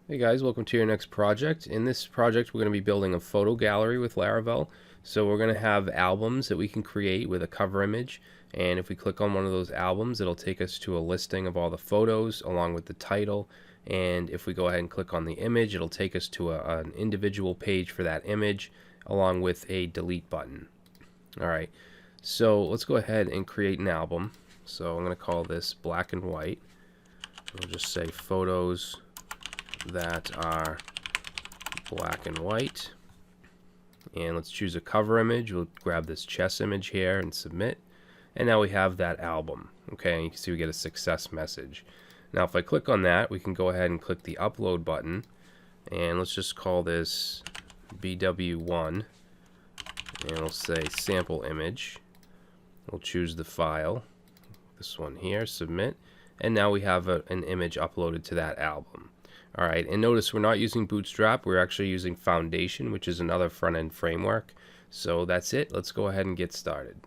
Hey guys, welcome to your next project. In this project, we're going to be building a photo gallery with Laravel. So we're going to have albums that we can create with a cover image. And if we click on one of those albums, it'll take us to a listing of all the photos along with the title. And if we go ahead and click on the image, it'll take us to an individual page for that image along with a delete button. Alright, so let's go ahead and create an album. So I'm going to call this black and white. We'll just say photos that are black and white, and let's choose a cover image. We'll grab this chess image here and submit, and now we have that album. Okay, and you can see we get a success message. Now if I click on that, we can go ahead and click the upload button, and let's just call this BW1, and we'll say sample image. We'll choose the file, this one here, submit, and now we have an image uploaded to that album. Alright, and notice we're not using Bootstrap, we're actually using Foundation, which is another front-end framework. So that's it. Let's go ahead and get started.